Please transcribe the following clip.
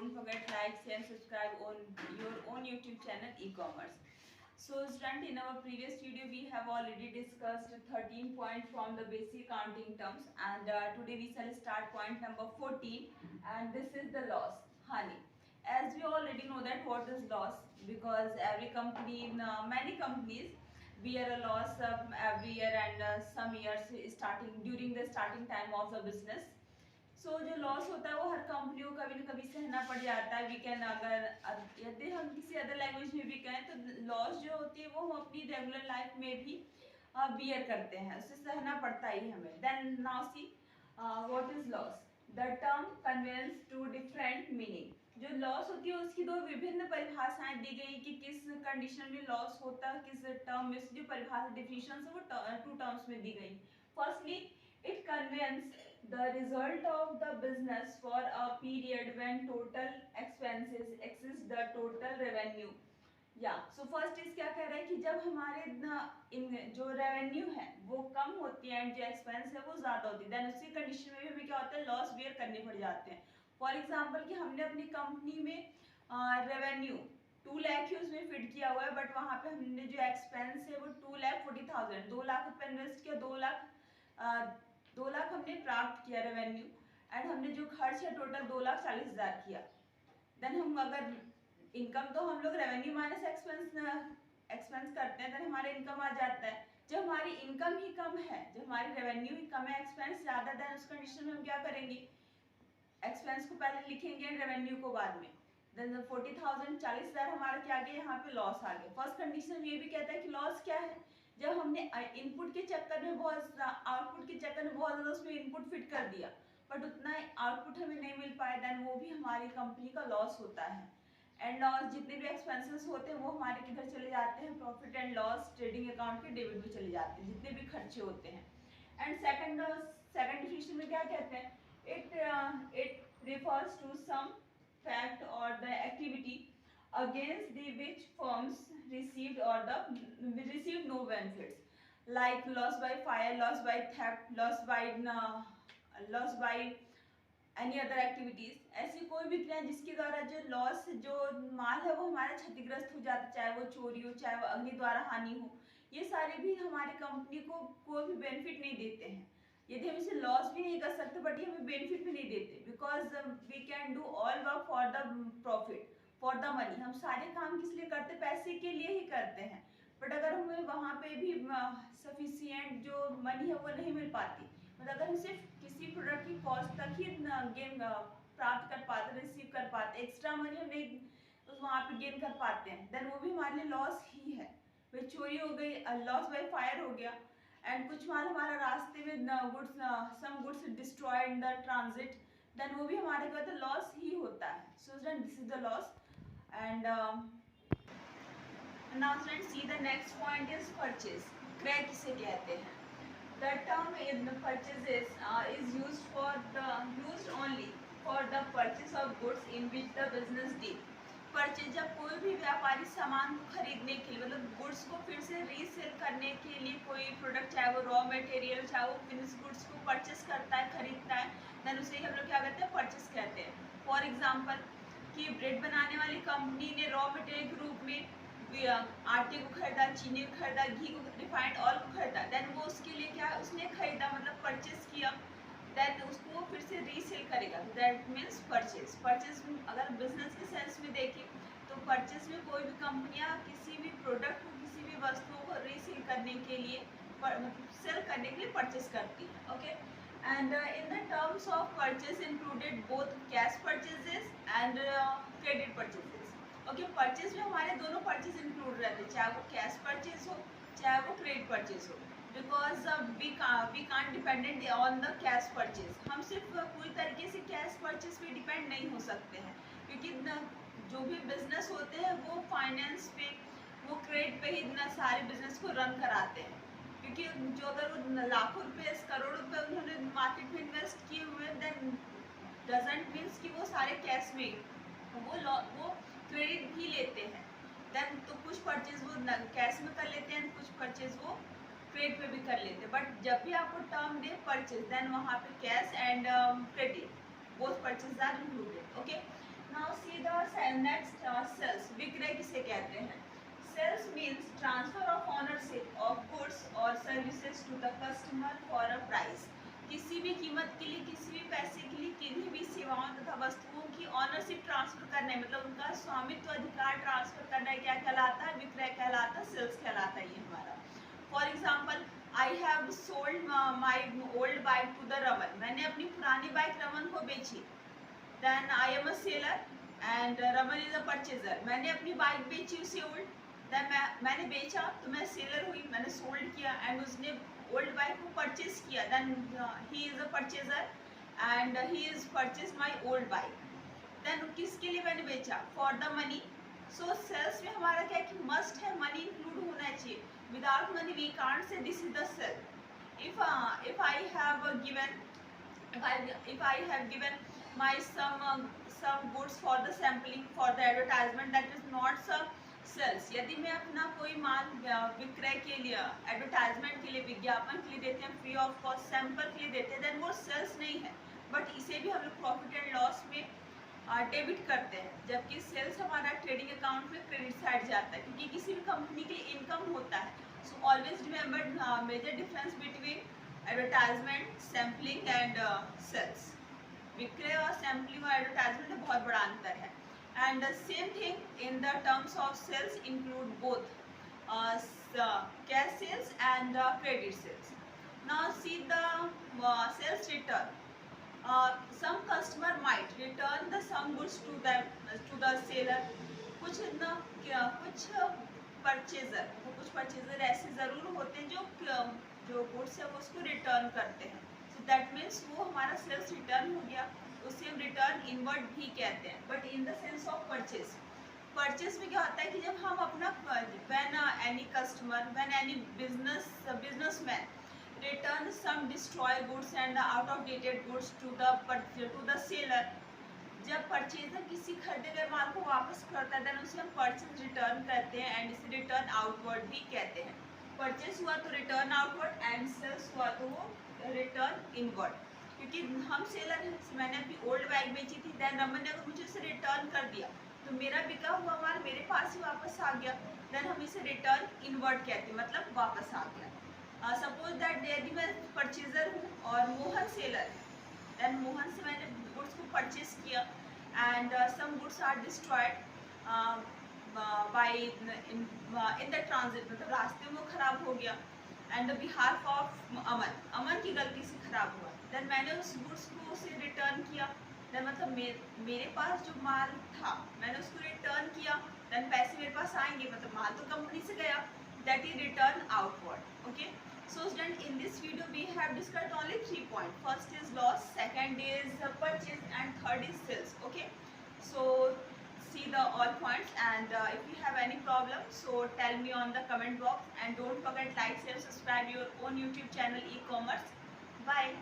don't forget like, share, and subscribe on your own YouTube channel e-commerce. So student, in our previous video we have already discussed 13 points from the basic accounting terms, and today we shall start point number 14, and this is the loss. Honey, as we already know that what is loss, because every company, many companies bear a loss every year, and some years starting during the starting time of the business. जो loss होता है वो हर company को कभी ना कभी सहना पड़ जाता है। वी कैन, अगर यदि हम किसी अदर लैंग्वेज में भी कहें तो लॉस जो होती है वो हम अपनी रेगुलर लाइफ में भी बियर करते हैं, उससे सहना पड़ता ही हमें। Then now see what is loss. The term conveys to different meaning. जो लॉस होती है उसकी दो विभिन्न परिभाषाएं दी गई कि किस कंडीशन में लॉस होता है, किस टर्म में। जो परिभाषा डिफिनेशन है वो टू टर्म्स में दी गई। Firstly, it conveys the result of the business for a period when total expenses exceed the total revenue. So first is क्या कह रहा है कि जब हमारे इन जो रेवेन्यू है वो कम होती है एंड जो एक्सपेंस है वो ज्यादा होती है, देन उसी कंडीशन में भी हमें क्या होता है, लॉस बेयर करने पड़ जाते हैं। फॉर एग्जांपल कि हमने अपनी कंपनी में रेवेन्यू 2 लाख ही उसमें फिट किया हुआ है, बट वहां पे हमने जो एक्सपेंस है वो 2,40,000, 2 लाख रुपए इन्वेस्ट किया, 2 लाख हमने प्राप्त किया रेवेन्यू, एंड हमने जो खर्च है टोटल 2,40,000 किया। देन हम अगर इनकम तो हम लोग रेवेन्यू माइनस एक्सपेंस करते हैं, देन हमारे इनकम आ जाता है। जब हमारी इनकम ही कम है, जब हमारी रेवेन्यू ही कम है, एक्सपेंस ज्यादा, देन उस कंडीशन में हम क्या करेंगे, एक्सपेंस को पहले लिखेंगे एंड रेवेन्यू को बाद में। देन 40,000 40,000 हमारा क्या गया, यहाँ पे लॉस आ गया। फर्स्ट कंडीशन ये भी कहता है कि लॉस क्या है, जब हमने इनपुट के चक्कर में बहुत आउटपुट के चक्कर में बहुत ज्यादा उसमें इनपुट फिट कर दिया बट उतना आउटपुट हमें नहीं मिल पाया, देन वो भी हमारी कंपनी का लॉस होता है। एंड लॉस जितने भी एक्सपेंसेस होते हैं वो हमारे किधर चले जाते हैं, profit and loss trading account के डेबिट में चले जाते हैं, जितने भी खर्चे होते हैं। एंड सेकंड डिफिनेशन में क्या कहते हैं, it refers to some fact और the activity against the which firms received no benefits, like loss by fire, loss by theft, loss by any other activities। ऐसी कोई भी क्रिया जिसके द्वारा जो लॉस, जो माल है वो हमारा क्षतिग्रस्त हो जाता है, चाहे वो चोरी हो, चाहे वो अग्नि द्वारा हानि हो, ये सारे भी हमारी कंपनी को कोई भी बेनिफिट नहीं देते हैं। यदि हम इसे लॉस भी नहीं कर सकते बट ये हमें बेनिफिट भी नहीं देते, because we can do all work for the profit, for the money. हम सारे काम किस लिए करते, पैसे के लिए ही करते हैं, बट अगर हमें वहाँ पे भी सफिशिएंट जो मनी है वो नहीं मिल पाती, मतलब अगर हम सिर्फ किसी प्रोडक्ट की कॉस्ट तक ही गेन प्राप्त कर पाते, रिसीव कर पाते, एक्स्ट्रा मनी हम नहीं वहाँ पे गेन कर पाते हैं, देन वो भी हमारे लिए लॉस ही है। भाई चोरी हो गई, लॉस बाय फायर हो गया, एंड कुछ माल हमारा रास्ते में some goods destroyed in the transit, then वो भी हमारे क्या होता है, लॉस ही होता है। So this is the loss. And now let's see the next point is purchase. क्रय किसे कहते हैं? The term in purchases is used only for the purchase of goods in which the business deal. Purchase, जब कोई भी व्यापारी सामान को खरीदने के लिए, मतलब गुड्स को फिर से रीसेल करने के लिए कोई प्रोडक्ट, चाहे वो रॉ मटेरियल चाहे वो फिनिश गुड्स को परचेस करता है, खरीदता है, देन उसे हम लोग क्या कहते हैं, परचेस कहते हैं। फॉर एग्जाम्पल कि ब्रेड बनाने वाली कंपनी ने रॉ मटेरियल के रूप में आटे को खरीदा, चीनी को खरीदा, घी को, रिफाइंड ऑयल को खरीदा, देन वो उसके लिए क्या है, उसने खरीदा मतलब परचेस किया, देन उसको फिर से रीसेल करेगा, दैट मीन्स परचेस। परचेस अगर बिजनेस के सेंस में देखें तो परचेस में कोई भी कंपनियां किसी भी प्रोडक्ट को, किसी भी वस्तुओं को रीसेल करने के लिए, सेल करने के लिए परचेस करती है। Okay, and in the terms of purchase included both cash purchases and credit purchases. Okay, purchase में हमारे दोनों purchase include रहते हैं, चाहे वो cash purchase हो चाहे वो credit purchase हो, because we can't dependent on the cash purchase। हम सिर्फ पूरी तरीके से cash purchase पे डिपेंड नहीं हो सकते हैं, क्योंकि जो भी बिजनेस होते हैं वो फाइनेंस पे, वो क्रेडिट पे ही सारे बिजनेस को रन कराते हैं, क्योंकि जो अगर वो लाखों रुपए, करोड़ों रुपए उन्होंने मार्केट में इन्वेस्ट किए हुए, देन डजंट मीन्स कि वो सारे कैश में, वो क्रेडिट भी लेते हैं, देन तो कुछ परचेज वो कैश में कर लेते हैं, कुछ परचेज वो क्रेडिट पे भी कर लेते हैं। बट जब भी आपको टर्म दे परचेज, देन वहाँ पे cash and credit both purchase are included. Okay, Now see the next sales. विक्रय किसे कहते हैं? Sales means transfer of ownership of goods or services to the customer for a price. किसी भी कीमत के लिए, किसी भी पैसे के लिए, किन्हीं भी सेवाओं तथा वस्तुओं की ऑनरशिप ट्रांसफर करना है, मतलब उनका स्वामित्व अधिकार ट्रांसफर करना है, क्या कहलाता है? विक्रय कहलाता है, सेल्स कहलाता है ये हमारा. For example, I have sold my old bike to the Raman. मैंने अपनी पुरानी बाइक रमन को बेची. Then I am a seller and Raman is a purchaser. मैंने अपनी बाइक बेची उसे ओल्ड. देन मैंने बेचा तो मैं सेलर हुई, मैंने सोल्ड किया एंड उसने ओल्ड बाइक को परचेज किया. Then he is a purchaser and he is purchase my old bike. Then किसके लिए मैंने बेचा? For the money. So sales में हमारा क्या है कि मस्ट है, मनी इंक्लूड होना चाहिए. Without money we can't say this is the sale. if I have given if I have given my some goods for the sampling for the advertisement, that is not some sales. यदि मैं अपना कोई माल विक्रय के लिए, advertisement के लिए, विज्ञापन के लिए देते हैं, फ्री ऑफ कॉस्ट सैंपल के लिए देते हैं, देन वो सेल्स नहीं है. बट इसे भी हम लोग प्रॉफिट एंड लॉस में डेबिट करते हैं, जबकि सेल्स हमारा ट्रेडिंग अकाउंट में क्रेडिट साइड जाता है, क्योंकि किसी भी कंपनी के लिए इनकम होता है. So always remember major difference between advertisement, sampling and sales. विक्रय और सैम्पलिंग और एडवर्टाइजमेंट में बहुत बड़ा अंतर है. And the same thing in the terms of sales include both cash sales and credit sales. Now see the sales return. Some customer might return some goods to the seller. कुछ purchaser ऐसे ज़रूर होते हैं जो goods है वो उसको return करते हैं. So that means वो हमारा सेल्स रिटर्न हो गया. उसे हम रिटर्न इनवर्ड भी कहते हैं. But in the sense of purchase में क्या होता है कि जब हम अपना when any customer, when any businessman return some destroy goods and out of dated goods to the seller. जब परचेजर किसी खरीदे गए माल को वापस करता है, देन उसे हम परचेज रिटर्न कहते हैं एंड इसे रिटर्न आउटवर्ड भी कहते हैं. परचेज हुआ तो रिटर्न आउटवर्ड एंड सेल्स हुआ तो वो रिटर्न इनवर्ड. क्योंकि हम सेलर हैं, मैंने अपनी ओल्ड बाइक बेची थी, देन रमन ने अगर मुझे उसे रिटर्न कर दिया तो मेरा बिका हुआ माल मेरे पास ही वापस आ गया. देन हम इसे रिटर्न इनवर्ड कहते हैं, मतलब वापस आ गया. सपोज दैट यदि मैं परचेजर हूँ और मोहन सेलर है, देन मोहन से मैंने गुड्स को परचेज किया and some goods are destroyed by in the transit, मतलब रास्ते में वो खराब हो गया and the behalf of Aman की गलती से खराब हुआ. देन मैंने उस गुड्स को उसे रिटर्न किया. देन मतलब मेरे पास जो माल था मैंने उसको रिटर्न किया. देन पैसे मेरे पास आएंगे, मतलब माल तो कंपनी से गया. That is return outward. Okay, so student, in this video we have discussed only 3 point. First is loss, second is purchase and third is sales. Okay, so see the all points and if you have any problem, so tell me on the comment box and don't forget like, share, subscribe your own YouTube channel e-commerce. Bye.